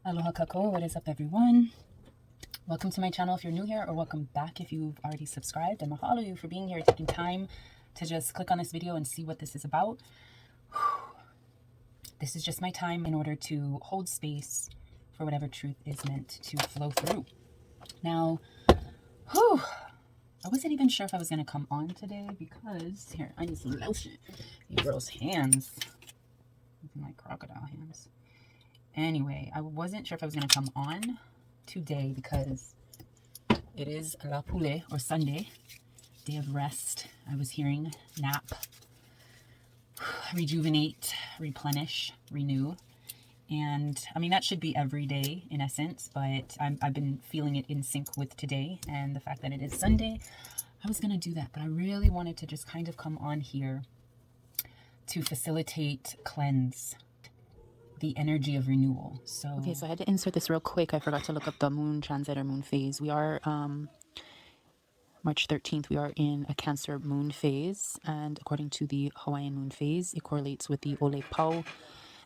Aloha kako, what is up everyone? Welcome to my channel if you're new here, or welcome back if you've already subscribed. And mahalo you for being here, taking time to just click on this video and see what this is about. This is just my time in order to hold space for whatever truth is meant to flow through. Now, I wasn't even sure if I was going to come on today because, here, I need some lotion. These girls' hands, like crocodile hands. Anyway, I wasn't sure if I was going to come on today because it is La Pule, or Sunday, day of rest. I was hearing nap, rejuvenate, replenish, renew. And I mean, that should be every day in essence, but I've been feeling it in sync with today. And the fact that it is Sunday, I was going to do that. But I really wanted to just kind of come on here to facilitate, cleanse the energy of renewal. So I had to insert this real quick. I forgot to look up the moon transit or moon phase. We are March 13th. We are in a Cancer moon phase, and according to the Hawaiian moon phase, it correlates with the Ole Pau.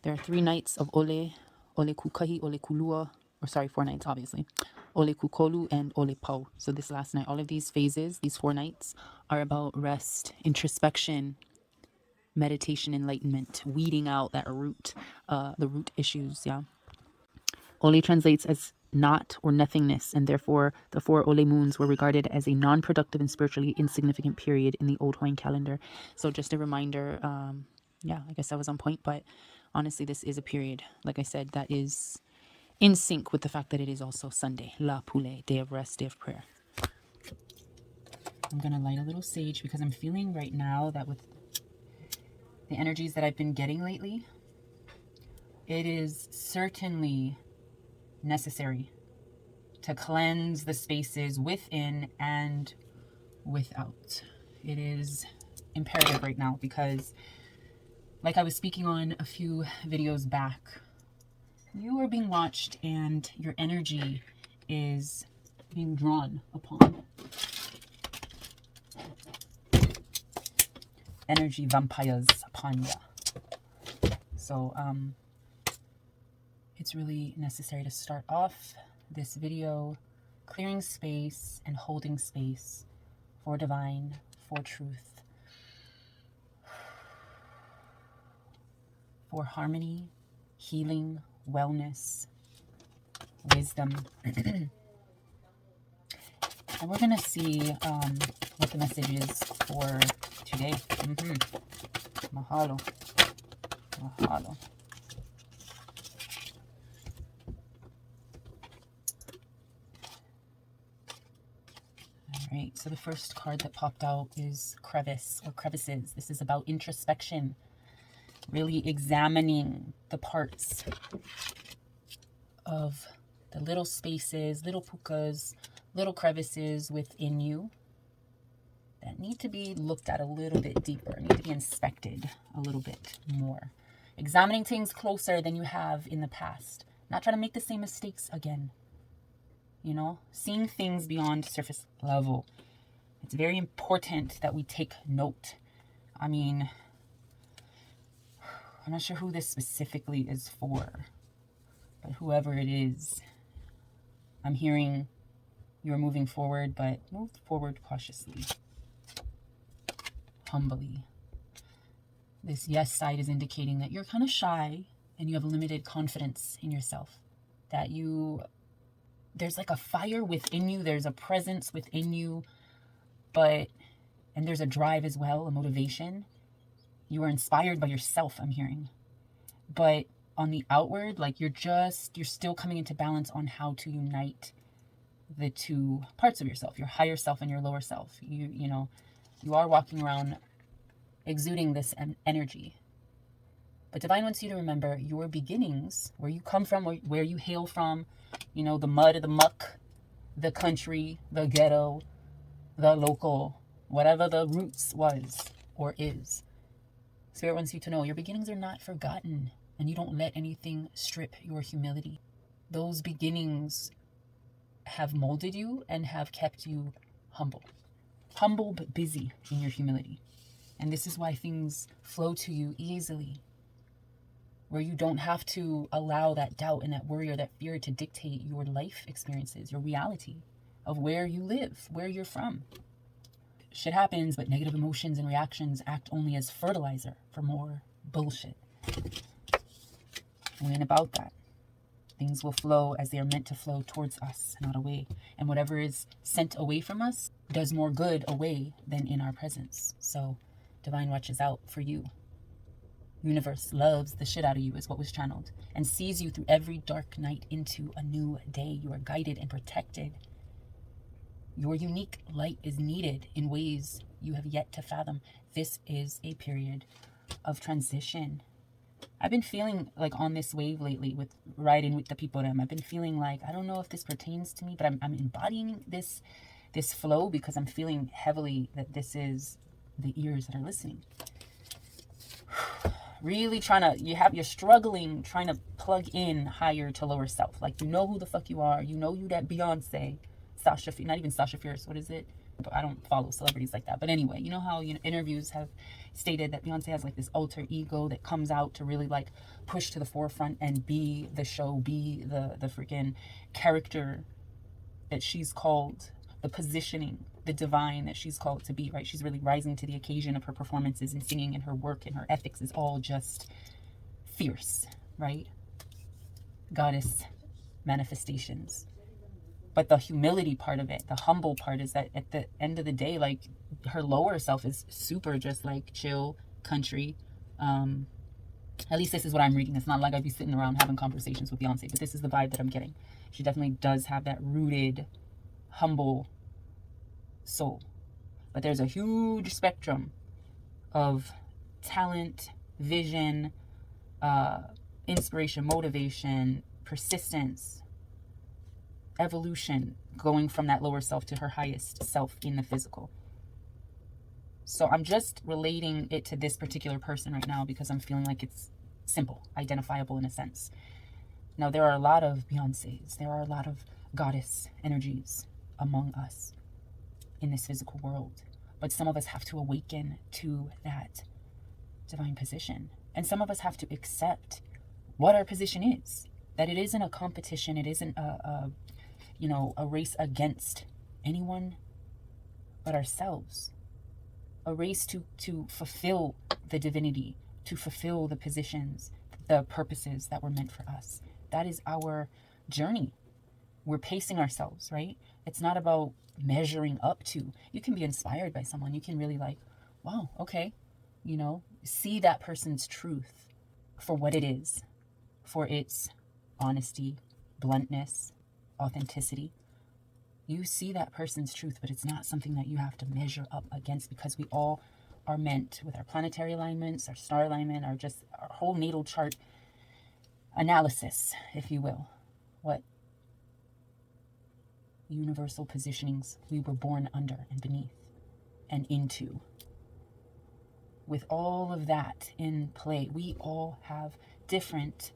There are 3 nights of Ole Kukahi, Ole Kulua, or sorry, 4 nights obviously. Ole Kukolu and Ole Pau. So this last night, all of these phases, these 4 nights, are about rest, introspection, meditation, enlightenment, weeding out that root, the root issues. Yeah. Ole translates as not or nothingness, and therefore the 4 Ole moons were regarded as a non-productive and spiritually insignificant period in the old Hawaiian calendar. So just a reminder, yeah, I guess I was on point, but honestly, this is a period, like I said, that is in sync with the fact that it is also Sunday, La Pule, day of rest, day of prayer. I'm going to light a little sage because I'm feeling right now that with the energies that I've been getting lately, it is certainly necessary to cleanse the spaces within and without. It is imperative right now because, like I was speaking on a few videos back, you are being watched and your energy is being drawn upon. Energy vampires upon ya. So it's really necessary to start off this video clearing space and holding space for divine, for truth, for harmony, healing, wellness, wisdom. And we're going to see what the message is for today. Mahalo. Mahalo. All right, so the first card that popped out is crevice or crevices. This is about introspection, really examining the parts of the little spaces, little pukas, little crevices within you that need to be looked at a little bit deeper, need to be inspected a little bit more. Examining things closer than you have in the past. Not trying to make the same mistakes again. You know, seeing things beyond surface level. It's very important that we take note. I mean, I'm not sure who this specifically is for, but whoever it is, I'm hearing you're moving forward, but move forward cautiously, humbly. This yes side is indicating that you're kind of shy and you have limited confidence in yourself, that there's like a fire within you, there's a presence within you, and there's a drive as well, a motivation. You are inspired by yourself, I'm hearing. But on the outward, like you're still coming into balance on how to unite the 2 parts of yourself, your higher self and your lower self. You know, you are walking around exuding this energy. But Divine wants you to remember your beginnings, where you come from, where you hail from, you know, the mud, the muck, the country, the ghetto, the local, whatever the roots was or is. Spirit wants you to know your beginnings are not forgotten, and you don't let anything strip your humility. Those beginnings have molded you and have kept you humble. Humble but busy in your humility. And this is why things flow to you easily. where you don't have to allow that doubt and that worry or that fear to dictate your life experiences, your reality of where you live, where you're from. Shit happens, but negative emotions and reactions act only as fertilizer for more bullshit. We ain't about that. Things will flow as they are meant to flow towards us, not away. And whatever is sent away from us does more good away than in our presence. So divine watches out for you. Universe loves the shit out of you is what was channeled, and sees you through every dark night into a new day. You are guided and protected. Your unique light is needed in ways you have yet to fathom. This is a period of transition. I've been feeling like on this wave lately with riding with the people. I've been feeling like, I don't know if this pertains to me, but I'm embodying this flow because I'm feeling heavily that this is the ears that are listening. Really you're struggling trying to plug in higher to lower self. Like, you know who the fuck you are. You know you that Beyonce, Sasha, not even Sasha Fierce, what is it? I don't follow celebrities like that. But anyway, you know how interviews have stated that Beyonce has like this alter ego that comes out to really like push to the forefront and be the show, be the freaking character that she's called, the positioning, the divine that she's called to be, right? She's really rising to the occasion of her performances and singing, and her work and her ethics is all just fierce, right? Goddess manifestations. But the humility part of it, the humble part, is that at the end of the day, like, her lower self is super just like chill, country. At least this is what I'm reading. It's not like I'd be sitting around having conversations with Beyonce, but this is the vibe that I'm getting. She definitely does have that rooted, humble soul. But there's a huge spectrum of talent, vision, inspiration, motivation, persistence, evolution, going from that lower self to her highest self in the physical. So I'm just relating it to this particular person right now because I'm feeling like it's simple, identifiable in a sense. Now, there are a lot of Beyoncés. There are a lot of goddess energies among us in this physical world. But some of us have to awaken to that divine position. And some of us have to accept what our position is. That it isn't a competition. It isn't a race against anyone but ourselves. A race to fulfill the divinity, to fulfill the positions, the purposes that were meant for us. That is our journey. We're pacing ourselves, right? It's not about measuring up to. You can be inspired by someone. You can really like, wow, okay, see that person's truth for what it is, for its honesty, bluntness, authenticity. You see that person's truth, but it's not something that you have to measure up against, because we all are meant, with our planetary alignments, our star alignment, our whole natal chart analysis, if you will, what universal positionings we were born under and beneath and into. With all of that in play, we all have different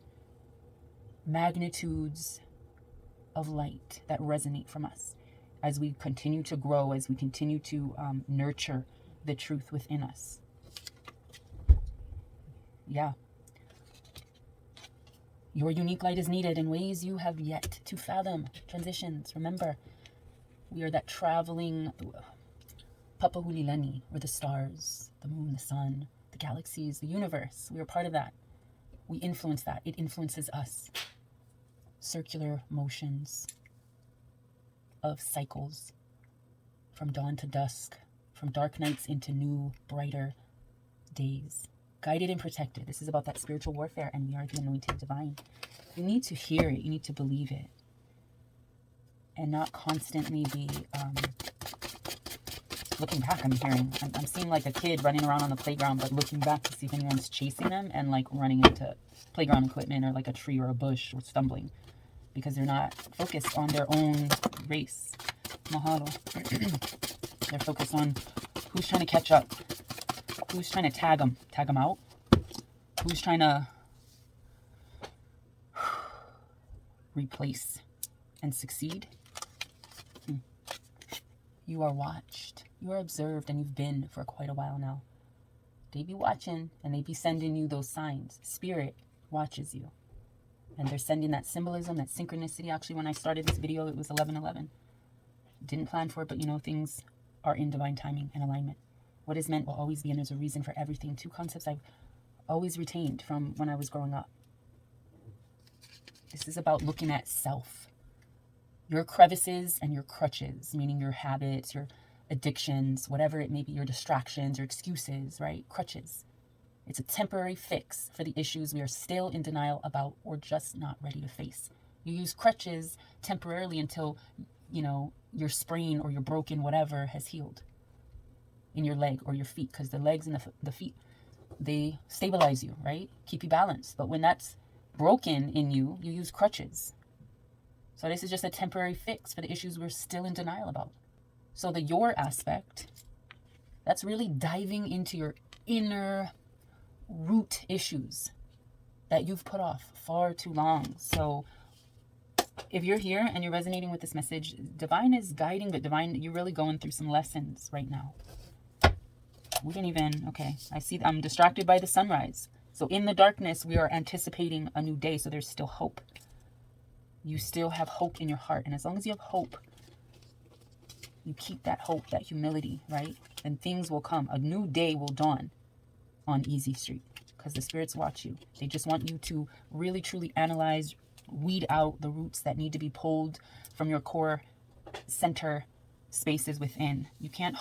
magnitudes of light that resonate from us as we continue to grow, as we continue to nurture the truth within us. Yeah. Your unique light is needed in ways you have yet to fathom. Transitions. Remember, we are that traveling Papahulilani. We're the stars, the moon, the sun, the galaxies, the universe. We are part of that. We influence that. It influences us. Circular motions of cycles, from dawn to dusk, from dark nights into new, brighter days. Guided and protected. This is about that spiritual warfare, and we are the anointed divine. You need to hear it. You need to believe it. And not constantly be looking back. I'm seeing like a kid running around on the playground, but looking back to see if anyone's chasing them, and like running into playground equipment or like a tree or a bush, or stumbling because they're not focused on their own race. Mahalo. They're focused on who's trying to catch up, who's trying to tag them out, who's trying to replace and succeed. You are watched, you are observed, and you've been for quite a while now. They be watching, and they be sending you those signs. Spirit watches you. And they're sending that symbolism, that synchronicity. Actually, when I started this video, it was 11:11. Didn't plan for it, but things are in divine timing and alignment. What is meant will always be, and there's a reason for everything. Two concepts I've always retained from when I was growing up. This is about looking at self. Your crevices and your crutches, meaning your habits, your addictions, whatever it may be, your distractions, your excuses, right? Crutches. It's a temporary fix for the issues we are still in denial about or just not ready to face. You use crutches temporarily until, your sprain or your broken whatever has healed in your leg or your feet, because the legs and the feet, they stabilize you, right? Keep you balanced. But when that's broken in you, you use crutches. So this is just a temporary fix for the issues we're still in denial about. So the your aspect, that's really diving into your inner root issues that you've put off far too long. So if you're here and you're resonating with this message, divine is guiding, but divine, you're really going through some lessons right now. We didn't even, okay, I see I'm distracted by the sunrise. So in the darkness, we are anticipating a new day. So there's still hope. You still have hope in your heart. And as long as you have hope, you keep that hope, that humility, right? And things will come. A new day will dawn on Easy Street, because the spirits watch you. They just want you to really, truly analyze, weed out the roots that need to be pulled from your core center spaces within. You can't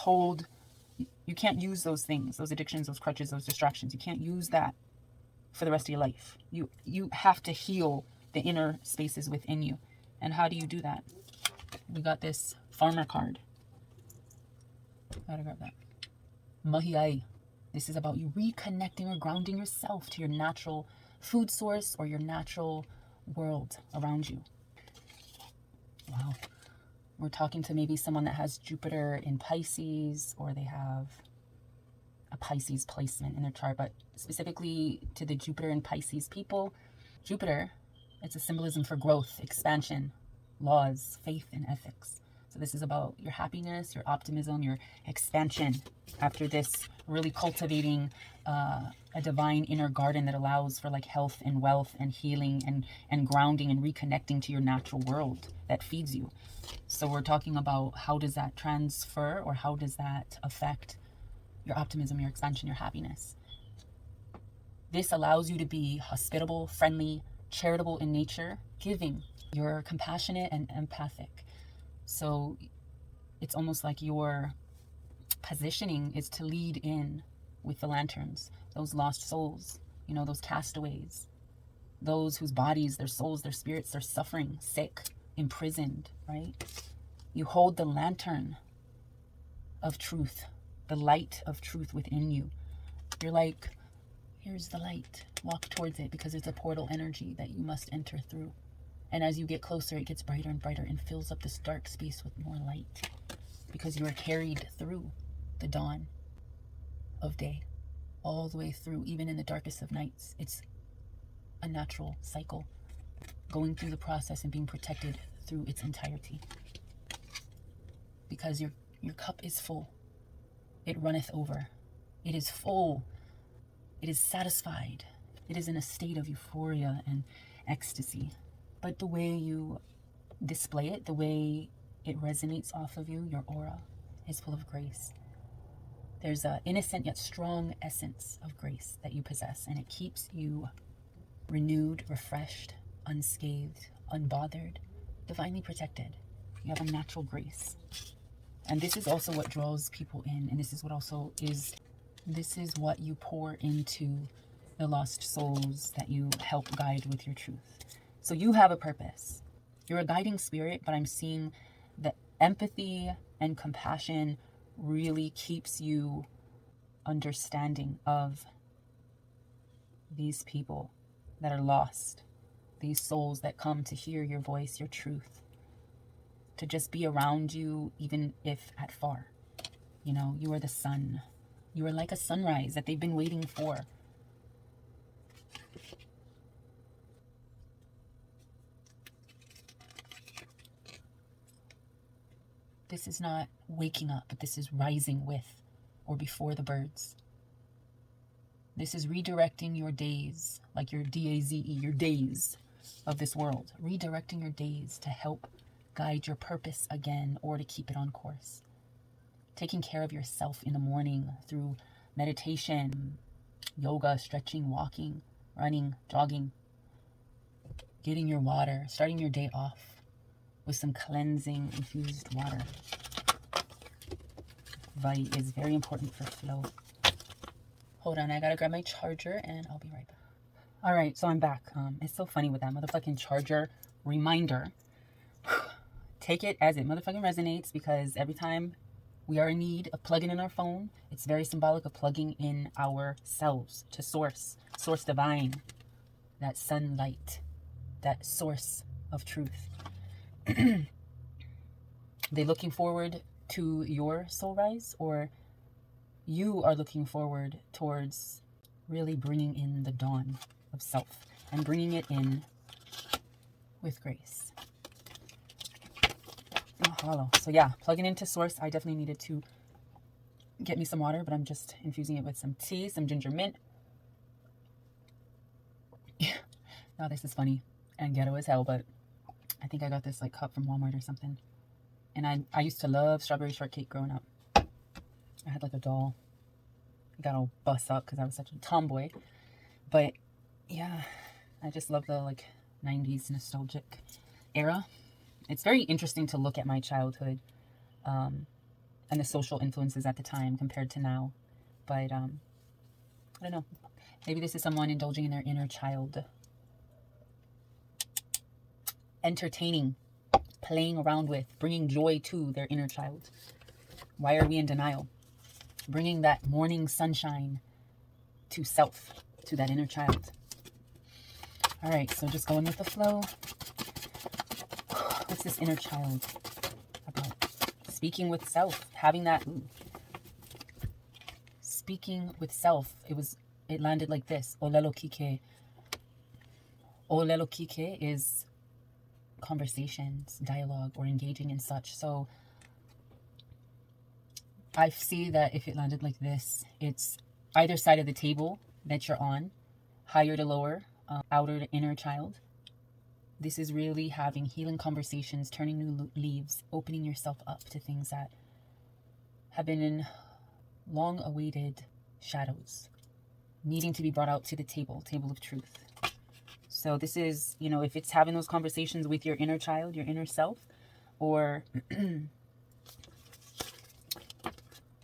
use those things, those addictions, those crutches, those distractions. You can't use that for the rest of your life. You have to heal the inner spaces within you. And how do you do that? We got this farmer card. Gotta grab that. Mahi'ai. This is about you reconnecting or grounding yourself to your natural food source or your natural world around you. Wow. We're talking to maybe someone that has Jupiter in Pisces, or they have a Pisces placement in their chart, but specifically to the Jupiter and Pisces people, Jupiter, it's a symbolism for growth, expansion, laws, faith, and ethics. So this is about your happiness, your optimism, your expansion after this, really cultivating a divine inner garden that allows for like health and wealth and healing and grounding and reconnecting to your natural world that feeds you. So we're talking about how does that transfer, or how does that affect your optimism, your expansion, your happiness. This allows you to be hospitable, friendly, charitable in nature, giving. You're compassionate and empathic. So it's almost like your positioning is to lead in with the lanterns, those lost souls, those castaways, those whose bodies, their souls, their spirits, they're suffering, sick, imprisoned, right? You hold the lantern of truth, the light of truth within you. You're like, here's the light, walk towards it, because it's a portal energy that you must enter through. And as you get closer, it gets brighter and brighter and fills up this dark space with more light, because you are carried through the dawn of day, all the way through, even in the darkest of nights. It's a natural cycle, going through the process and being protected through its entirety. Because your cup is full. It runneth over. It is full. It is satisfied. It is in a state of euphoria and ecstasy. But the way you display it, the way it resonates off of you, your aura is full of grace. There's an innocent yet strong essence of grace that you possess, and it keeps you renewed, refreshed, unscathed, unbothered, divinely protected. You have a natural grace. And this is also what draws people in, and this is what you pour into the lost souls that you help guide with your truth. So you have a purpose. You're a guiding spirit, but I'm seeing that empathy and compassion really keeps you understanding of these people that are lost, these souls that come to hear your voice, your truth, to just be around you, even if at far. You are the sun. You are like a sunrise that they've been waiting for. This is not waking up, but this is rising with or before the birds. This is redirecting your days, like your D-A-Z-E, your days of this world. Redirecting your days to help guide your purpose again, or to keep it on course. Taking care of yourself in the morning through meditation, yoga, stretching, walking, running, jogging, getting your water, starting your day off with some cleansing infused water. Hawai'i is very important for flow. Hold on, I gotta grab my charger and I'll be right back. All right, so I'm back. It's so funny with that motherfucking charger reminder. Take it as it motherfucking resonates, because every time we are in need of plugging in our phone, it's very symbolic of plugging in ourselves to source divine, that sunlight, that source of truth. They looking forward to your soul rise, or you are looking forward towards really bringing in the dawn of self and bringing it in with grace. Mahalo. So yeah, plugging into source. I definitely needed to get me some water, but I'm just infusing it with some tea, some ginger mint. Now this is funny and ghetto as hell, but I think I got this like cup from Walmart or something. And I used to love strawberry shortcake growing up. I had like a doll. I got all bust up because I was such a tomboy. But yeah, I just love the like 90s nostalgic era. It's very interesting to look at my childhood and the social influences at the time compared to now. But I don't know. Maybe this is someone indulging in their inner child. Entertaining, playing around with, bringing joy to their inner child. Why are we in denial? Bringing that morning sunshine to self, to that inner child. All right, so just going with the flow. What's this inner child about? Speaking with self, having that, speaking with self. It landed like this. Olelo kike. Olelo kike is conversations, dialogue, or engaging in such. So I see that if it landed like this, it's either side of the table that you're on, higher to lower, outer to inner child. This is really having healing conversations, turning new leaves, opening yourself up to things that have been in long-awaited shadows, needing to be brought out to the table of truth. So this is, if it's having those conversations with your inner child, your inner self, or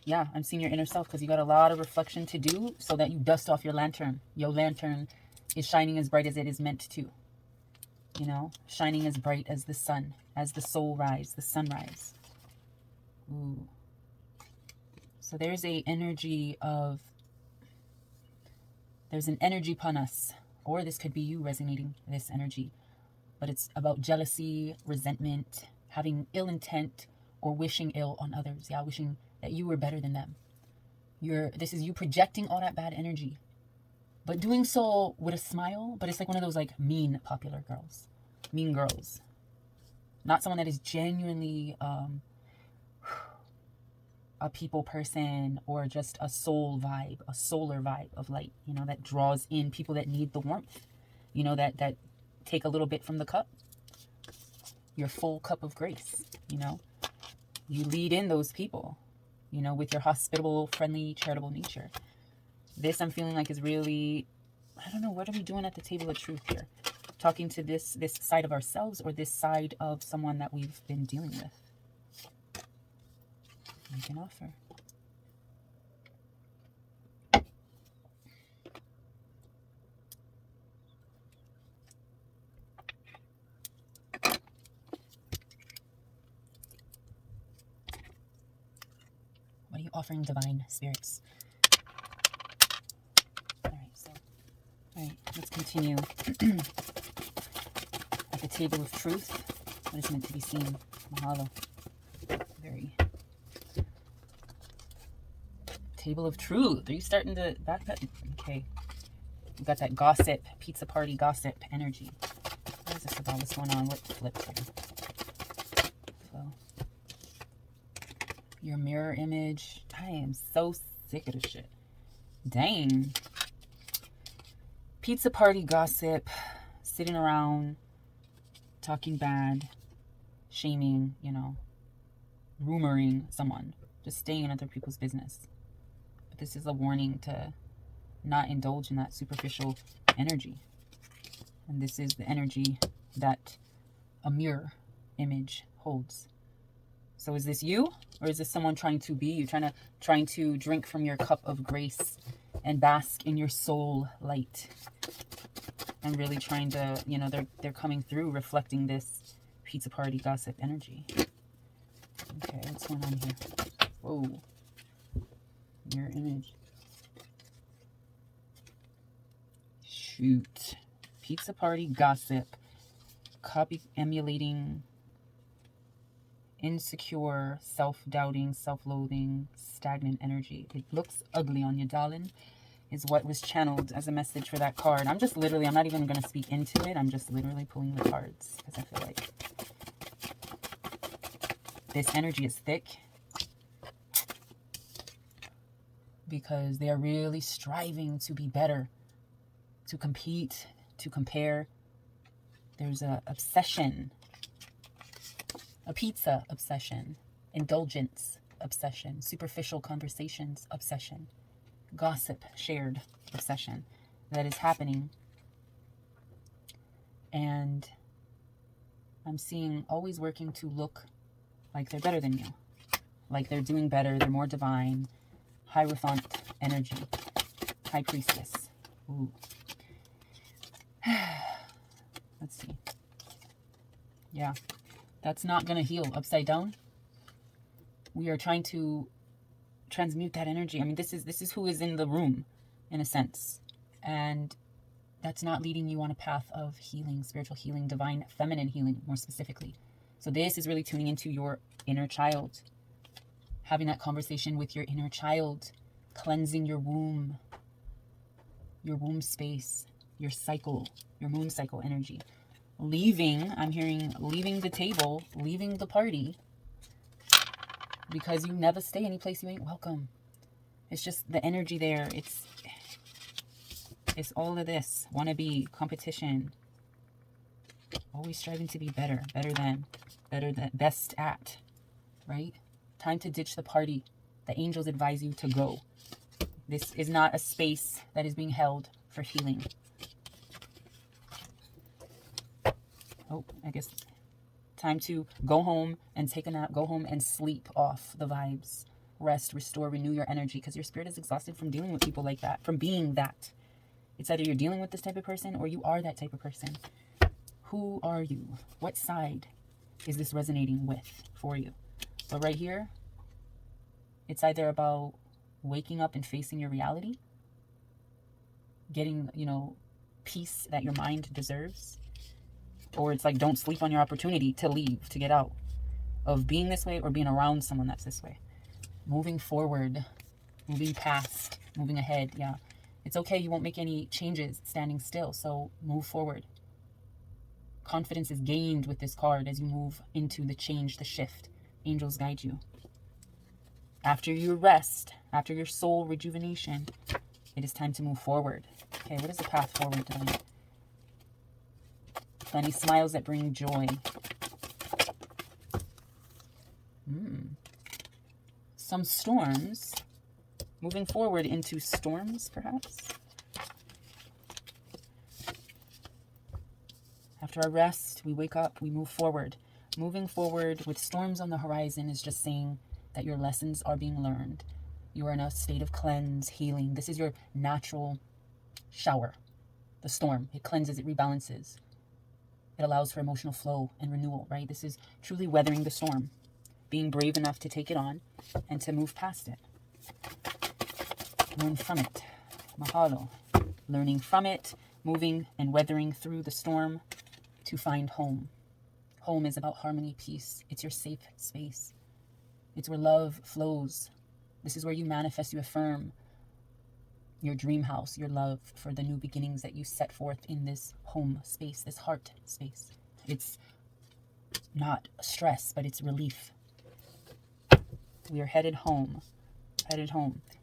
yeah, I'm seeing your inner self because you got a lot of reflection to do so that you dust off your lantern. Your lantern is shining as bright as it is meant to. Shining as bright as the sun, as the soul rise, the sunrise. Ooh. So there's an energy upon us, or this could be you resonating this energy, but it's about jealousy, resentment, having ill intent, or wishing ill on others. Yeah, wishing that you were better than them. This is you projecting all that bad energy, but doing so with a smile. But it's like one of those like mean popular girls, mean girls, not someone that is genuinely a people person, or just a soul vibe, a solar vibe of light, that draws in people that need the warmth, that take a little bit from the cup, your full cup of grace. You lead in those people, with your hospitable, friendly, charitable nature. This I'm feeling like is really, I don't know, what are we doing at the table of truth here? Talking to this side of ourselves, or this side of someone that we've been dealing with. Make an offer. What are you offering, divine spirits? All right, let's continue. At the table of truth, what is meant to be seen. Mahalo. Very. Table of truth. Are you starting to backpedal? Okay. We got that gossip, pizza party gossip energy. What is this about? What's going on? What flipped here? So, your mirror image. I am so sick of this shit. Dang. Pizza party gossip, sitting around, talking bad, shaming, rumoring someone, just staying in other people's business. But this is a warning to not indulge in that superficial energy. And this is the energy that a mirror image holds. So is this you, or is this someone trying to be you, trying to drink from your cup of grace and bask in your soul light, and really trying to, they're coming through reflecting this pizza party gossip energy. Okay, what's going on here? Whoa, mirror image. Shoot, pizza party gossip, copy emulating, insecure, self-doubting, self-loathing, stagnant energy. It looks ugly on you, darling, is what was channeled as a message for that card. I'm not even going to speak into it. I'm just literally pulling the cards because I feel like this energy is thick because they are really striving to be better, to compete, to compare. There's a obsession, a pizza obsession, indulgence obsession, superficial conversations obsession, gossip shared obsession that is happening. And I'm seeing always working to look like they're better than you, like they're doing better, they're more divine, Hierophant energy, High Priestess. Ooh. Let's see. Yeah, that's not going to heal. Upside down, we are trying to transmute that energy. I mean, this is who is in the room, in a sense. And that's not leading you on a path of healing, spiritual healing, divine feminine healing, more specifically. So this is really tuning into your inner child, having that conversation with your inner child, cleansing your womb space, your cycle, your moon cycle energy. I'm hearing leaving the table, leaving the party, because you never stay any place you ain't welcome. It's just the energy there. It's all of this. Wannabe, competition. Always striving to be better than, best at, right? Time to ditch the party. The angels advise you to go. This is not a space that is being held for healing. Oh, I guess time to go home and take a nap. Go home and sleep off the vibes. Rest, restore, renew your energy, because your spirit is exhausted from dealing with people like that, from being that. It's either you're dealing with this type of person or you are that type of person. Who are you? What side is this resonating with for you? But right here, it's either about waking up and facing your reality, getting, peace that your mind deserves, or it's like, don't sleep on your opportunity to leave, to get out of being this way or being around someone that's this way. Moving forward, moving past, moving ahead. Yeah, it's okay. You won't make any changes standing still. So move forward. Confidence is gained with this card as you move into the change, the shift. Angels guide you. After you rest, after your soul rejuvenation, it is time to move forward. Okay, what is the path forward tonight? Plenty smiles that bring joy. Some storms. Moving forward into storms, perhaps. After our rest, we wake up, we move forward. Moving forward with storms on the horizon is just saying that your lessons are being learned. You are in a state of cleanse, healing. This is your natural shower. The storm, it cleanses, it rebalances. It allows for emotional flow and renewal, right? This is truly weathering the storm, being brave enough to take it on and to move past it. Learn from it. Mahalo. Learning from it, moving and weathering through the storm to find home. Home is about harmony, peace. It's your safe space. It's where love flows. This is where you manifest, you affirm your dream house, your love for the new beginnings that you set forth in this home space, this heart space. It's not stress, but it's relief. We are headed home.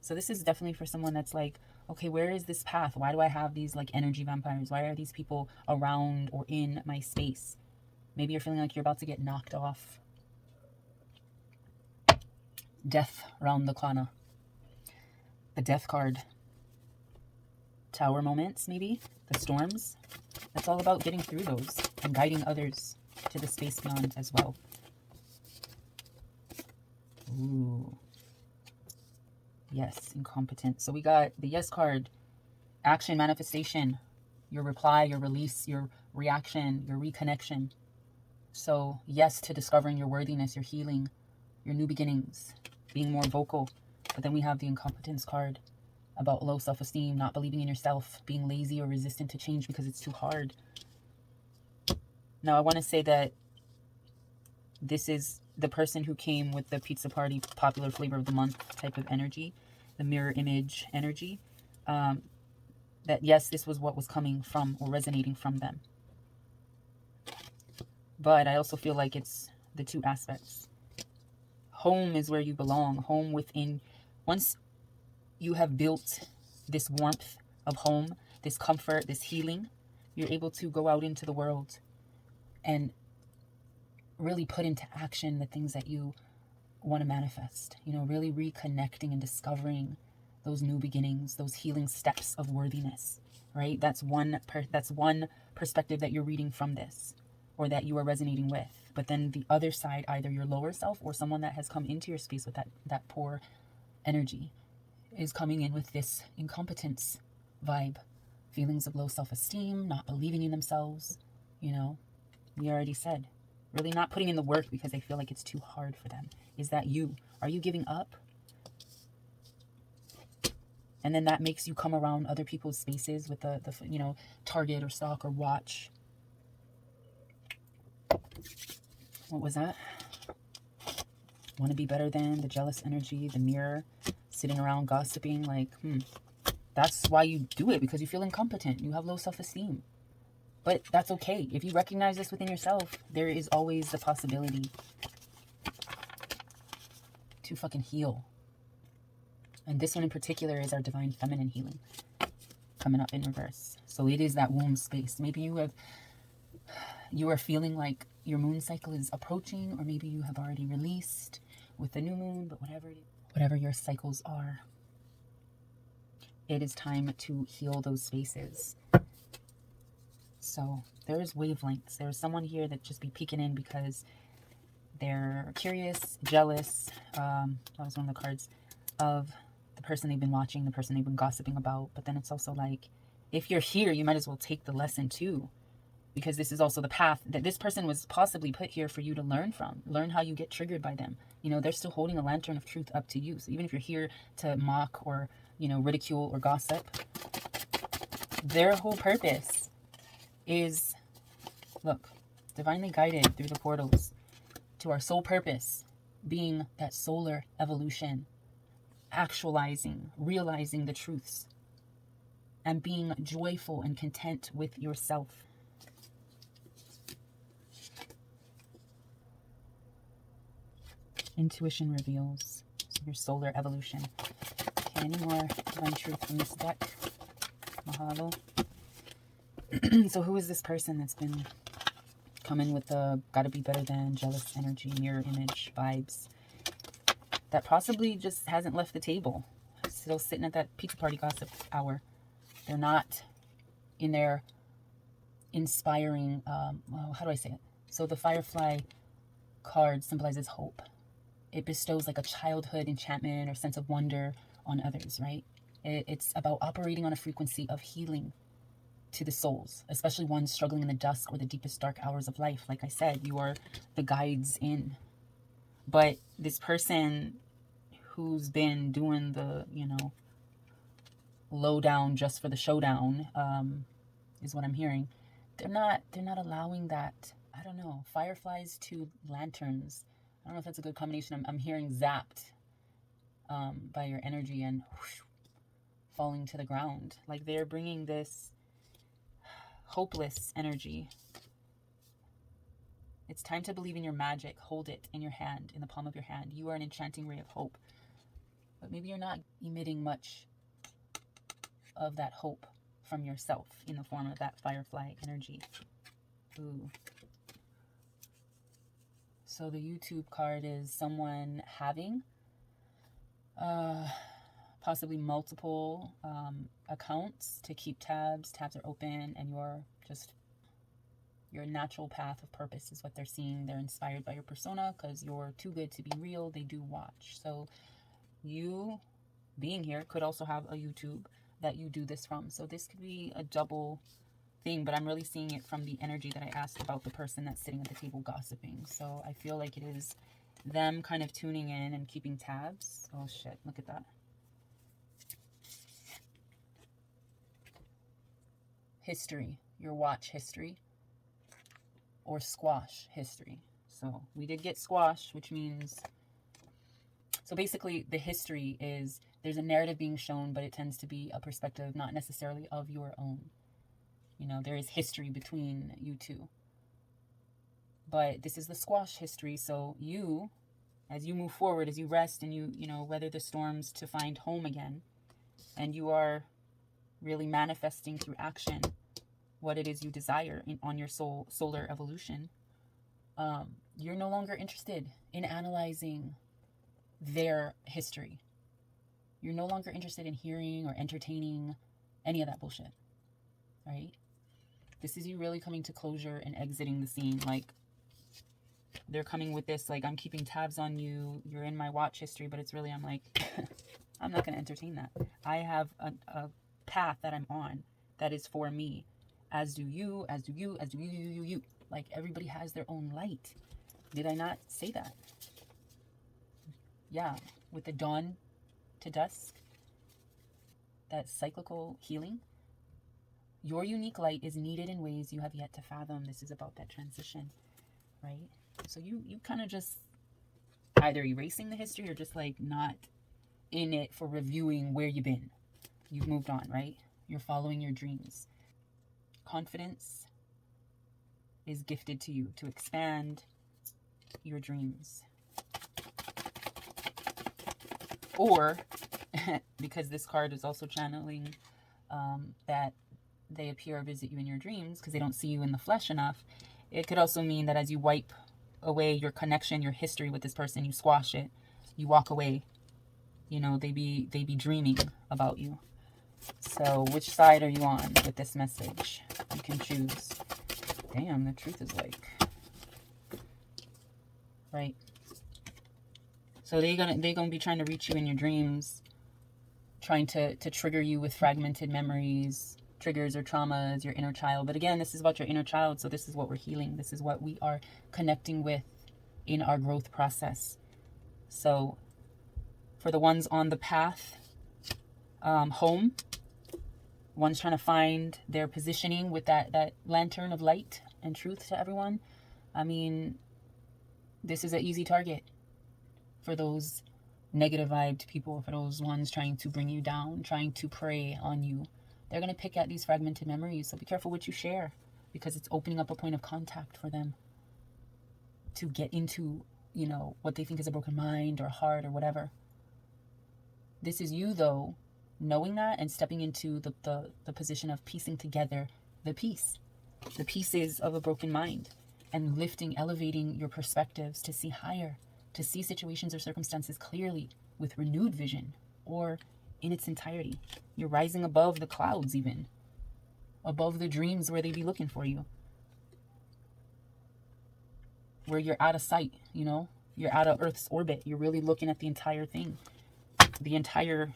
So this is definitely for someone that's like Okay, where is this path? Why do I have these like energy vampires? Why are these people around or in my space? Maybe you're feeling like you're about to get knocked off. Death round the corner. The death card. Tower moments, maybe. The storms. It's all about getting through those and guiding others to the space beyond as well. Ooh. Yes, incompetent. So we got the yes card. Action, manifestation. Your reply, your release, your reaction, your reconnection. So yes to discovering your worthiness, your healing, your new beginnings, being more vocal. But then we have the incompetence card about low self-esteem, not believing in yourself, being lazy or resistant to change because it's too hard. Now, I want to say that this is the person who came with the pizza party popular flavor of the month type of energy, the mirror image energy. That yes, this was what was coming from or resonating from them. But I also feel like it's the two aspects. Home is where you belong. Home within. Once you have built this warmth of home, this comfort, this healing, you're able to go out into the world and really put into action the things that you want to manifest. You know, really reconnecting and discovering those new beginnings, those healing steps of worthiness, right? That's one perspective that you're reading from this, or that you are resonating with. But then the other side, either your lower self or someone that has come into your space with that poor energy, is coming in with this incompetence vibe, feelings of low self-esteem, not believing in themselves. You know, we already said, really not putting in the work because they feel like it's too hard for them. Is that you? Are you giving up? And then that makes you come around other people's spaces with the you know, Target or stock or watch. What was that? Want to be better than, the jealous energy, the mirror, sitting around gossiping, like, that's why you do it, because you feel incompetent. You have low self-esteem. But that's okay. If you recognize this within yourself, there is always the possibility to fucking heal. And this one in particular is our divine feminine healing coming up in reverse. So it is that womb space. Maybe you are feeling like your moon cycle is approaching, or maybe you have already released with the new moon, but whatever your cycles are, it is time to heal those spaces. So there's wavelengths. There's someone here that just be peeking in because they're curious, jealous. That was one of the cards of the person they've been watching, the person they've been gossiping about. But then it's also like, if you're here, you might as well take the lesson too, because this is also the path that this person was possibly put here for you to learn from. Learn how you get triggered by them. You know, they're still holding a lantern of truth up to you. So even if you're here to mock or, you know, ridicule or gossip, their whole purpose is, look, divinely guided through the portals to our soul purpose, being that solar evolution, actualizing, realizing the truths, and being joyful and content with yourself. Intuition reveals. So your solar evolution. Okay, any more divine truth from this deck? Mahalo. So who is this person that's been coming with the gotta be better than, jealous energy, mirror image vibes, that possibly just hasn't left the table, still sitting at that pizza party gossip hour? They're not in their inspiring, well, how do I say it? So the firefly card symbolizes hope. It bestows like a childhood enchantment or sense of wonder on others, right? It's about operating on a frequency of healing to the souls, especially ones struggling in the dusk or the deepest dark hours of life. Like I said, you are the guides in. But this person who's been doing the, you know, lowdown just for the showdown, is what I'm hearing. They're not allowing that. I don't know, fireflies to lanterns. I don't know if that's a good combination. I'm hearing zapped by your energy and whoosh, falling to the ground. Like they're bringing this hopeless energy. It's time to believe in your magic. Hold it in your hand, in the palm of your hand. You are an enchanting ray of hope. But maybe you're not emitting much of that hope from yourself in the form of that firefly energy. Ooh. So the YouTube card is someone having possibly multiple accounts to keep tabs. Tabs are open, and your natural path of purpose is what they're seeing. They're inspired by your persona because you're too good to be real. They do watch. So you being here could also have a YouTube that you do this from. So this could be a double thing, but I'm really seeing it from the energy that I asked about the person that's sitting at the table gossiping. So I feel like it is them kind of tuning in and keeping tabs. Oh shit, look at that. History, your watch history, or squash history. So we did get squash, which means, so basically the history is there's a narrative being shown, but it tends to be a perspective not necessarily of your own. You know, there is history between you two. But this is the squash history. So you, as you move forward, as you rest and you know, weather the storms to find home again, and you are really manifesting through action what it is you desire on your solar evolution, you're no longer interested in analyzing their history. You're no longer interested in hearing or entertaining any of that bullshit, right? This is you really coming to closure and exiting the scene. Like, they're coming with this, like, I'm keeping tabs on you, you're in my watch history, but it's really, I'm like, I'm not going to entertain that. I have a path that I'm on that is for me, as do you, as do you, as do you. Like, everybody has their own light. Did I not say that? Yeah, with the dawn to dusk, that cyclical healing, your unique light is needed in ways you have yet to fathom. This is about that transition, right? So you kind of just either erasing the history or just like not in it for reviewing where you've been. You've moved on, right? You're following your dreams. Confidence is gifted to you to expand your dreams. Or, because this card is also channeling that they appear or visit you in your dreams because they don't see you in the flesh enough, it could also mean that as you wipe away your connection, your history with this person, you squash it, you walk away, you know, they be dreaming about you. So which side are you on with this message? You can choose. Damn, the truth is like, right? So they're gonna be trying to reach you in your dreams, trying to trigger you with fragmented memories, triggers or traumas, your inner child. But again, this is about your inner child, so this is what we're healing. This is what we are connecting with in our growth process. So for the ones on the path home, one's trying to find their positioning with that lantern of light and truth to everyone. I mean, this is an easy target for those negative vibed people, for those ones trying to bring you down, trying to prey on you. They're going to pick at these fragmented memories, so be careful what you share, because it's opening up a point of contact for them to get into, you know, what they think is a broken mind or heart or whatever. This is you, though, knowing that and stepping into the position of piecing together the pieces of a broken mind, and lifting, elevating your perspectives to see higher, to see situations or circumstances clearly with renewed vision or in its entirety. You're rising above the clouds, even above the dreams where they be looking for you, where you're out of sight, you know, you're out of Earth's orbit. You're really looking at the entire thing, the entire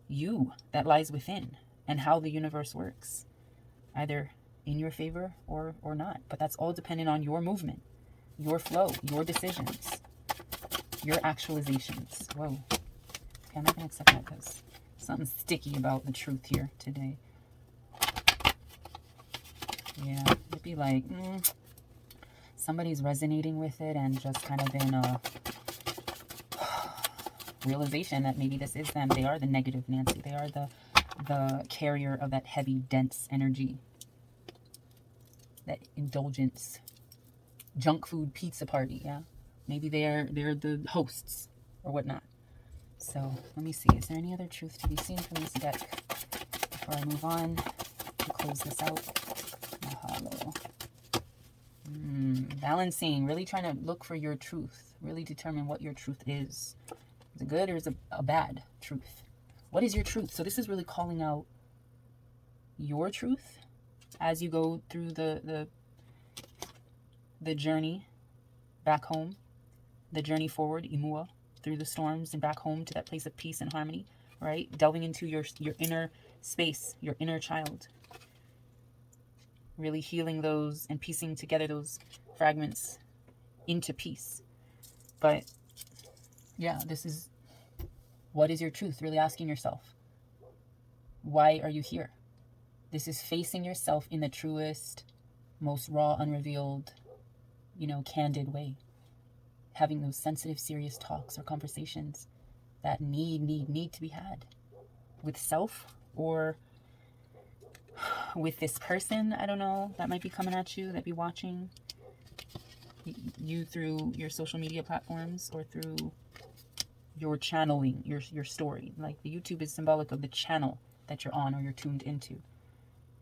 you that lies within, and how the universe works, either in your favor or not. But that's all dependent on your movement, your flow, your decisions, your actualizations. Whoa. Okay, I'm not going to accept that because something's sticky about the truth here today. Yeah, it'd be like, somebody's resonating with it and just kind of in a realization that maybe this is them. They are the negative Nancy. They are the carrier of that heavy, dense energy, that indulgence, junk food pizza party. Yeah, maybe they're the hosts or whatnot. So let me see. Is there any other truth to be seen from this deck before I move on to close this out? Mahalo. Balancing. Really trying to look for your truth. Really determine what your truth is. Is it good or is it a bad truth? What is your truth? So this is really calling out your truth as you go through the journey back home, the journey forward, Imua, through the storms and back home to that place of peace and harmony, right? Delving into your inner space, your inner child. Really healing those and piecing together those fragments into peace. But yeah, this is, what is your truth? Really asking yourself, why are you here? This is facing yourself in the truest, most raw, unrevealed, candid way. Having those sensitive, serious talks or conversations that need to be had with self or with this person, I don't know, that might be coming at you, that be watching you through your social media platforms or through your channeling, your story. Like the YouTube is symbolic of the channel that you're on or you're tuned into.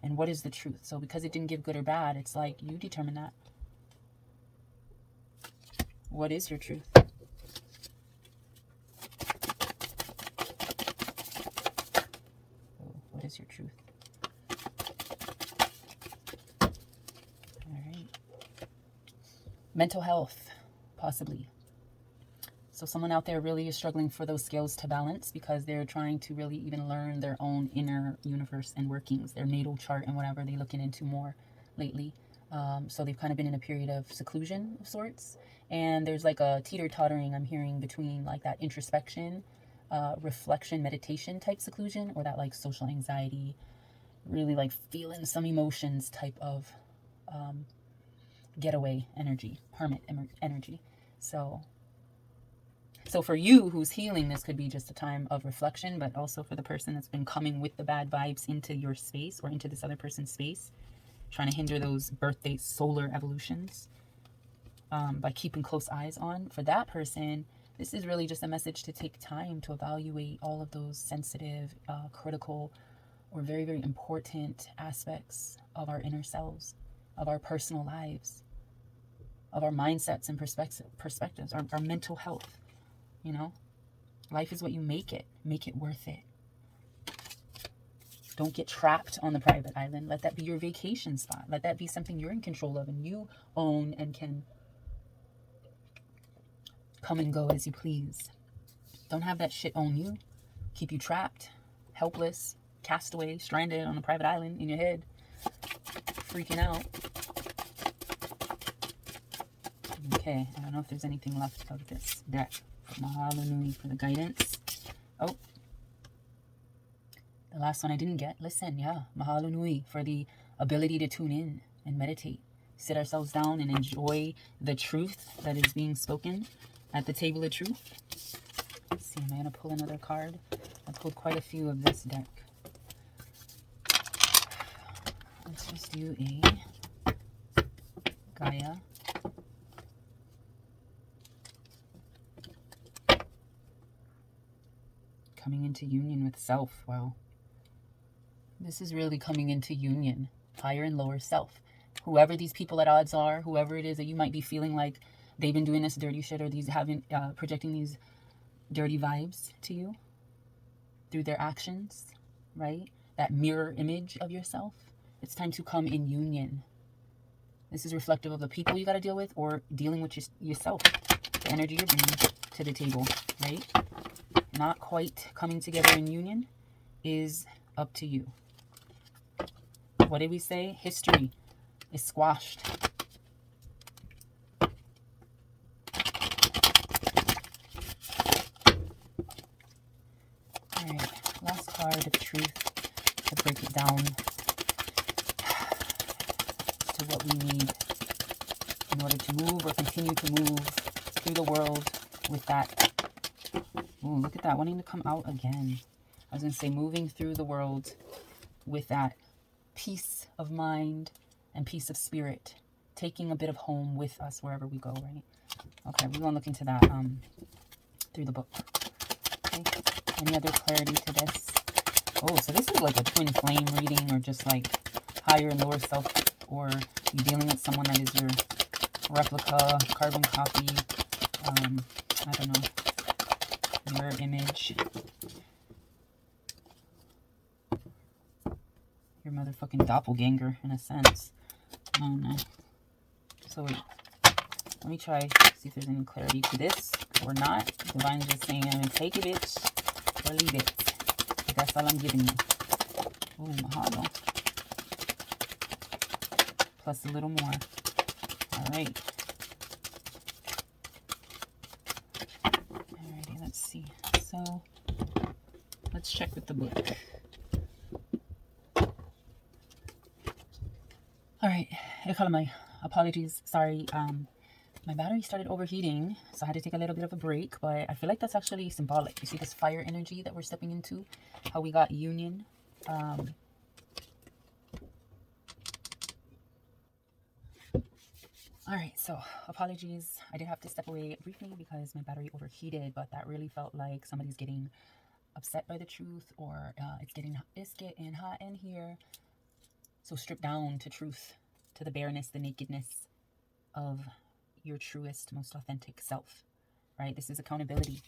And what is the truth? So because it didn't give good or bad, it's like you determine that. What is your truth? What is your truth? All right. Mental health, possibly. So someone out there really is struggling for those skills to balance because they're trying to really even learn their own inner universe and workings, their natal chart and whatever they're looking into more lately. So they've kind of been in a period of seclusion of sorts. And there's like a teeter-tottering I'm hearing between like that introspection, reflection, meditation type seclusion, or that like social anxiety, really like feeling some emotions type of getaway energy, hermit energy. So for you who's healing, this could be just a time of reflection, but also for the person that's been coming with the bad vibes into your space or into this other person's space, trying to hinder those birthday solar evolutions by keeping close eyes on. For that person, this is really just a message to take time to evaluate all of those sensitive, critical, or very, very important aspects of our inner selves, of our personal lives, of our mindsets and perspectives, our mental health. Life is what you make it. Make it worth it. Don't get trapped on the private island. Let that be your vacation spot. Let that be something you're in control of and you own and can come and go as you please. Don't have that shit own you. Keep you trapped, helpless, castaway, stranded on a private island in your head, freaking out. Okay, I don't know if there's anything left of this deck. Mahalo nui for the guidance. Oh, the last one I didn't get. Listen, yeah. Mahalo nui for the ability to tune in and meditate. Sit ourselves down and enjoy the truth that is being spoken at the table of truth. Let's see, am I going to pull another card? I pulled quite a few of this deck. Let's just do a Gaia. Coming into union with self. Wow. This is really coming into union. Higher and lower self. Whoever these people at odds are, whoever it is that you might be feeling like they've been doing this dirty shit or these projecting these dirty vibes to you through their actions, right? That mirror image of yourself. It's time to come in union. This is reflective of the people you got to deal with or dealing with yourself. The energy you're bringing to the table, right? Not quite coming together in union is up to you. What did we say? History is squashed. All right, last card of truth to break it down to what we need in order to move or continue to move through the world with that. Ooh, look at that, wanting to come out again. I was going to say moving through the world with that peace of mind and peace of spirit, taking a bit of home with us wherever we go, right? Okay, we're going to look into that through the book. Okay. Any other clarity to this? Oh, so this is like a twin flame reading, or just like higher and lower self, or you dealing with someone that is your replica, carbon copy, I don't know, mirror image. Your motherfucking doppelganger, in a sense. I don't know. So wait, let me try, see if there's any clarity to this or not. Divine's just saying, I'm gonna take it, bitch, or leave it. That's all I'm giving you. Oh, mahalo. Plus a little more. All right. Alrighty, let's see. So, let's check with the book. All right, my apologies. Sorry, my battery started overheating, so I had to take a little bit of a break, but I feel like that's actually symbolic. You see this fire energy that we're stepping into, how we got union. All right, so apologies. I did have to step away briefly because my battery overheated, but that really felt like somebody's getting upset by the truth, or it's getting hot in here. So strip down to truth, to the bareness, the nakedness of your truest, most authentic self, right? This is accountability.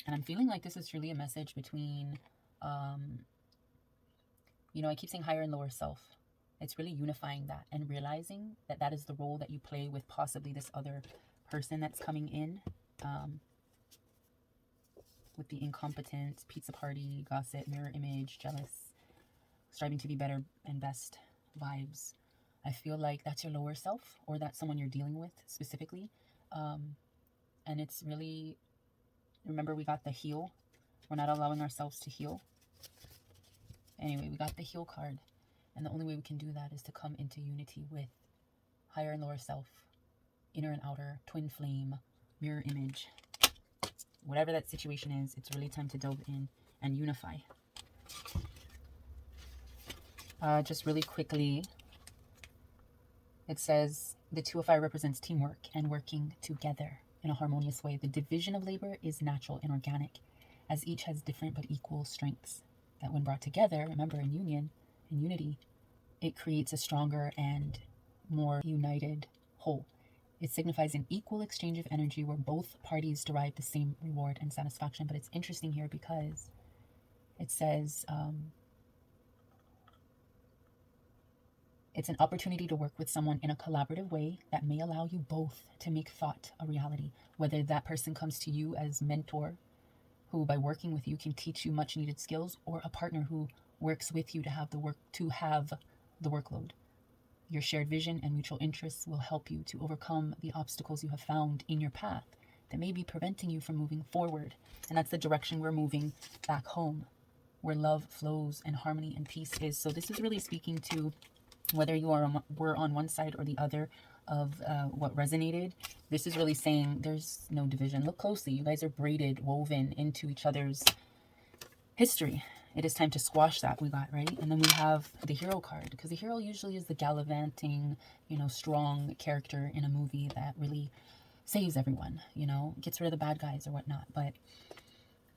And I'm feeling like this is really a message between, you know, I keep saying higher and lower self. It's really unifying that and realizing that that is the role that you play with possibly this other person that's coming in, with the incompetent, pizza party, gossip, mirror image, jealous, striving to be better and best vibes. I feel like that's your lower self, or that's someone you're dealing with specifically. And it's really, remember, we got the heal. We're not allowing ourselves to heal. Anyway, we got the heal card. And the only way we can do that is to come into unity with higher and lower self, inner and outer, twin flame, mirror image. Whatever that situation is, it's really time to delve in and unify. Just really quickly, it says the Two of Fire represents teamwork and working together in a harmonious way. The division of labor is natural and organic, as each has different but equal strengths that when brought together, remember, in union, in unity, it creates a stronger and more united whole. It signifies an equal exchange of energy where both parties derive the same reward and satisfaction. But it's interesting here because it says it's an opportunity to work with someone in a collaborative way that may allow you both to make thought a reality. Whether that person comes to you as mentor, who by working with you can teach you much needed skills, or a partner who works with you to have the workload. Your shared vision and mutual interests will help you to overcome the obstacles you have found in your path that may be preventing you from moving forward. And that's the direction we're moving back home, where love flows and harmony and peace is. So this is really speaking to whether you were on one side or the other of what resonated. This is really saying there's no division. Look closely. You guys are braided, woven into each other's history. It is time to squash that, we got, right? And then we have the hero card, because the hero usually is the gallivanting, you know, strong character in a movie that really saves everyone, you know, gets rid of the bad guys or whatnot. But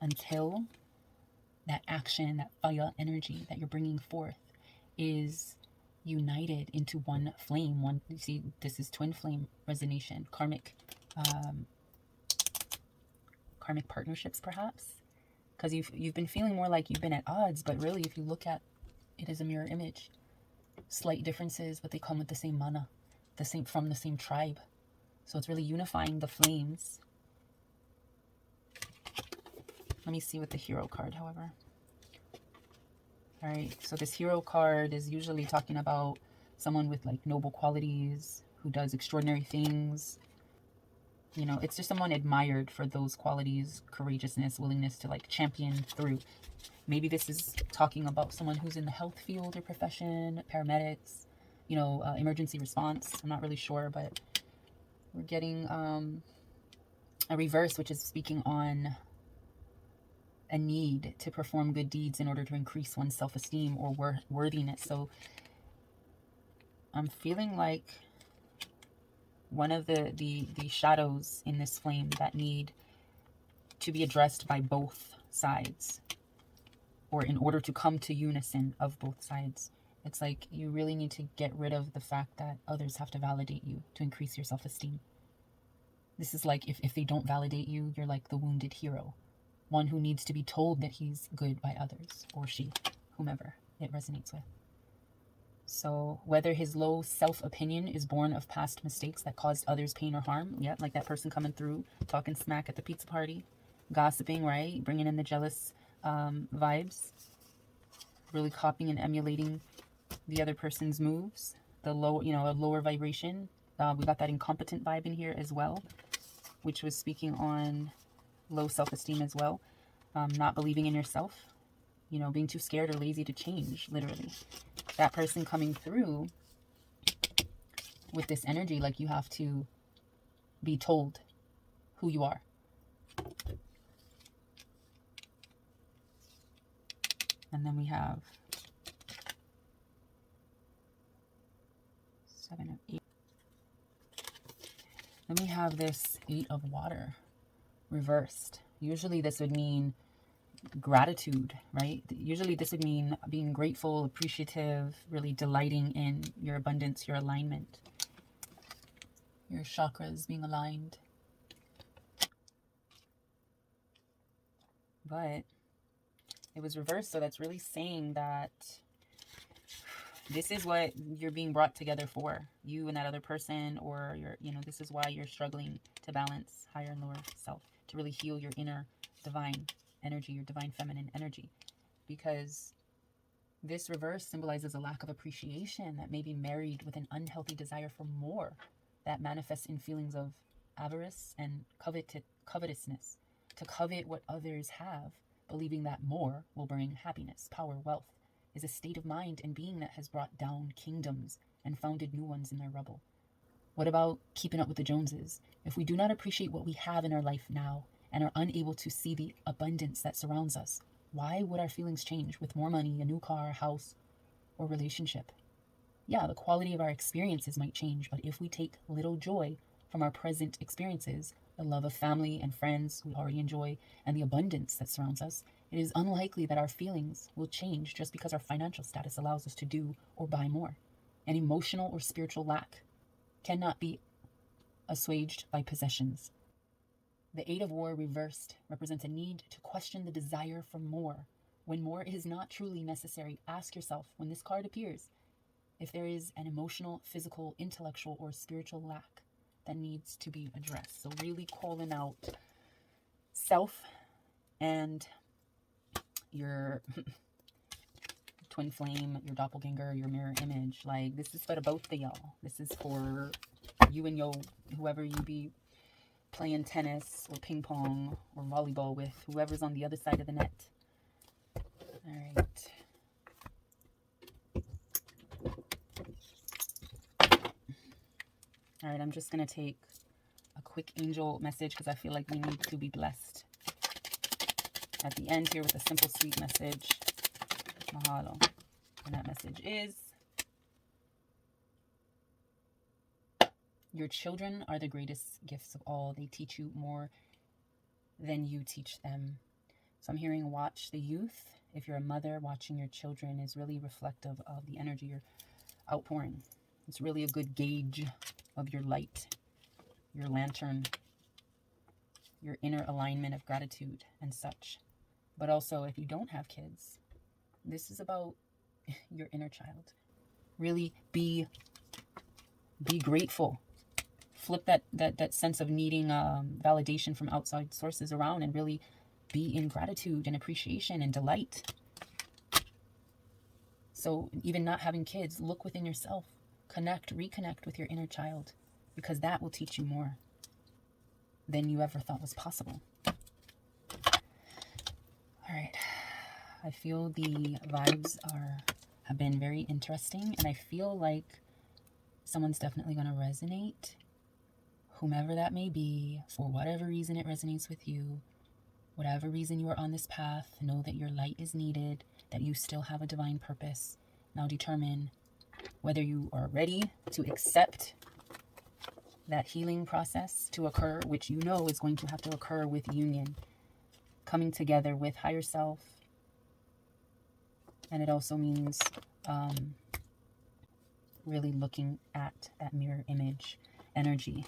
until that action, that fire energy that you're bringing forth is united into one flame, one, you see, this is twin flame resonation, karmic partnerships, perhaps, because you've been feeling more like you've been at odds, but really, if you look at it as a mirror image, slight differences, but they come with the same mana, from the same tribe. So it's really unifying the flames. Let me see with the hero card, however. All right, so this hero card is usually talking about someone with like noble qualities, who does extraordinary things. You know, it's just someone admired for those qualities, courageousness, willingness to like champion through. Maybe this is talking about someone who's in the health field or profession, paramedics, you know, emergency response. I'm not really sure, but we're getting a reverse, which is speaking on a need to perform good deeds in order to increase one's self-esteem or worthiness. So I'm feeling like one of the shadows in this flame that need to be addressed by both sides, or in order to come to unison of both sides. It's like you really need to get rid of the fact that others have to validate you to increase your self-esteem. This is like if they don't validate you, you're like the wounded hero, one who needs to be told that he's good by others, or she, whomever it resonates with. So whether his low self-opinion is born of past mistakes that caused others pain or harm, yeah, like that person coming through, talking smack at the pizza party, gossiping, right, bringing in the jealous vibes, really copying and emulating the other person's moves, the low, a lower vibration. We got that incompetent vibe in here as well, which was speaking on low self-esteem as well. Not believing in yourself, being too scared or lazy to change, literally. That person coming through with this energy, like you have to be told who you are. And then we have 7 of 8. Then we have this 8 of water reversed. Usually this would mean gratitude, right? Usually this would mean being grateful, appreciative, really delighting in your abundance, your alignment, your chakras being aligned. But it was reversed, so that's really saying that this is what you're being brought together for, you and that other person, or this is why you're struggling to balance higher and lower self, to really heal your inner divine energy, your divine feminine energy, because this reverse symbolizes a lack of appreciation that may be married with an unhealthy desire for more that manifests in feelings of avarice and covetousness, to covet what others have, believing that more will bring happiness, power, wealth, is a state of mind and being that has brought down kingdoms and founded new ones in their rubble. What about keeping up with the Joneses? If we do not appreciate what we have in our life now and are unable to see the abundance that surrounds us, why would our feelings change with more money, a new car, house, or relationship? Yeah, the quality of our experiences might change, but if we take little joy from our present experiences, the love of family and friends we already enjoy, and the abundance that surrounds us, it is unlikely that our feelings will change just because our financial status allows us to do or buy more. An emotional or spiritual lack cannot be assuaged by possessions. The 8 of War reversed represents a need to question the desire for more. When more is not truly necessary, ask yourself, when this card appears, if there is an emotional, physical, intellectual, or spiritual lack that needs to be addressed. So really calling out self and your twin flame, your doppelganger, your mirror image. Like, this is for the both of y'all. This is for you and whoever you be playing tennis or ping pong or volleyball with, whoever's on the other side of the net. All right. All right, I'm just going to take a quick angel message because I feel like we need to be blessed at the end here with a simple, sweet message. Mahalo. And that message is, your children are the greatest gifts of all. They teach you more than you teach them. So I'm hearing watch the youth. If you're a mother, watching your children is really reflective of the energy you're outpouring. It's really a good gauge of your light, your lantern, your inner alignment of gratitude and such. But also, if you don't have kids, this is about your inner child. Really be grateful. Flip that sense of needing validation from outside sources around and really be in gratitude and appreciation and delight. So even not having kids, look within yourself. Reconnect with your inner child, because that will teach you more than you ever thought was possible. All right. I feel the vibes have been very interesting, and I feel like someone's definitely going to resonate, whomever that may be, for whatever reason it resonates with you. Whatever reason you are on this path, know that your light is needed, that you still have a divine purpose. Now determine whether you are ready to accept that healing process to occur, which you know is going to have to occur with union. coming together with higher self. And it also means really looking at that mirror image energy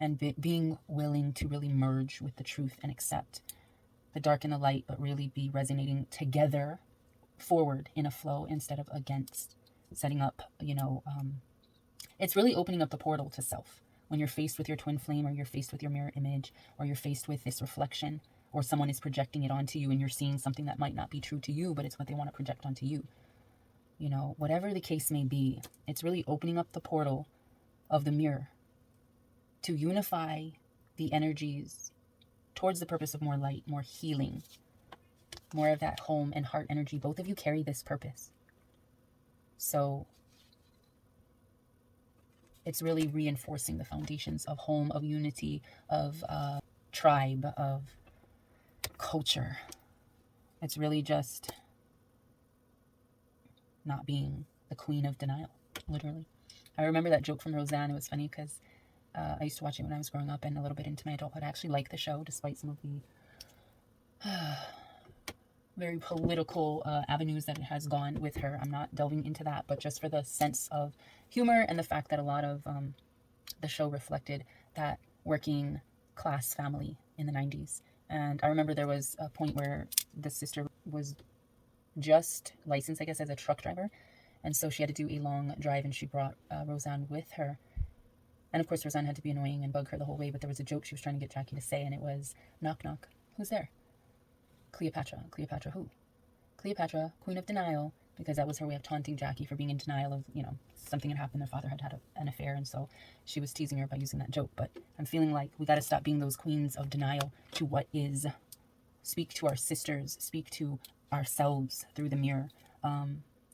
and being willing to really merge with the truth and accept the dark and the light, but really be resonating together forward in a flow instead of against, setting up, it's really opening up the portal to self. When you're faced with your twin flame, or you're faced with your mirror image, or you're faced with this reflection, or someone is projecting it onto you and you're seeing something that might not be true to you, but it's what they want to project onto you. Whatever the case may be, it's really opening up the portal of the mirror to unify the energies towards the purpose of more light, more healing, more of that home and heart energy. Both of you carry this purpose. So it's really reinforcing the foundations of home, of unity, of tribe, of culture. It's really just not being the queen of denial, literally. I remember that joke from Roseanne. It was funny because I used to watch it when I was growing up and a little bit into my adulthood. I actually liked the show despite some of the very political avenues that it has gone with her. I'm not delving into that, but just for the sense of humor and the fact that a lot of the show reflected that working class family in the 90s. And I remember there was a point where the sister was just licensed, I guess, as a truck driver. And so she had to do a long drive, and she brought Roseanne with her. And of course, Roseanne had to be annoying and bug her the whole way, but there was a joke she was trying to get Jackie to say, and it was, knock, knock, who's there? Cleopatra. Cleopatra who? Cleopatra, queen of denial, because that was her way of taunting Jackie for being in denial of, something had happened. Their father had had an affair, and so she was teasing her by using that joke. But I'm feeling like we got to stop being those queens of denial to what is. Speak to our sisters, speak to ourselves through the mirror,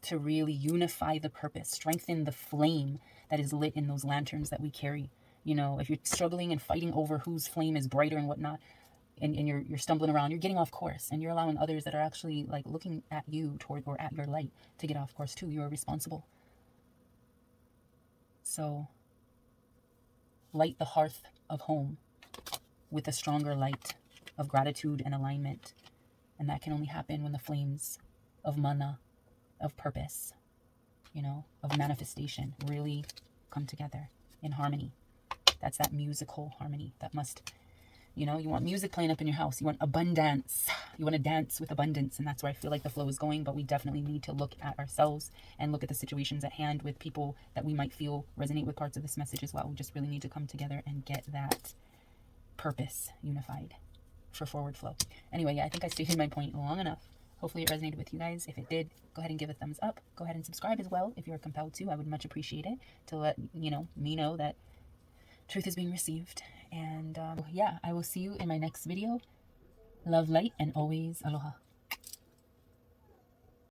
to really unify the purpose, strengthen the flame that is lit in those lanterns that we carry. If you're struggling and fighting over whose flame is brighter and whatnot, and you're stumbling around, you're getting off course, and you're allowing others that are actually like looking at you toward or at your light to get off course too. You're responsible. So light the hearth of home with a stronger light of gratitude and alignment. And that can only happen when the flames of mana, of purpose, of manifestation really come together in harmony. That's that musical harmony that must, you want music playing up in your house. You want abundance. You want to dance with abundance. And that's where I feel like the flow is going. But we definitely need to look at ourselves and look at the situations at hand with people that we might feel resonate with parts of this message as well. We just really need to come together and get that purpose unified for forward flow. Anyway, yeah, I think I stated my point long enough. Hopefully it resonated with you guys. If it did, go ahead and give a thumbs up. Go ahead and subscribe as well if you're compelled to. I would much appreciate it to let me know that truth is being received. And yeah, I will see you in my next video. Love, light, and always aloha.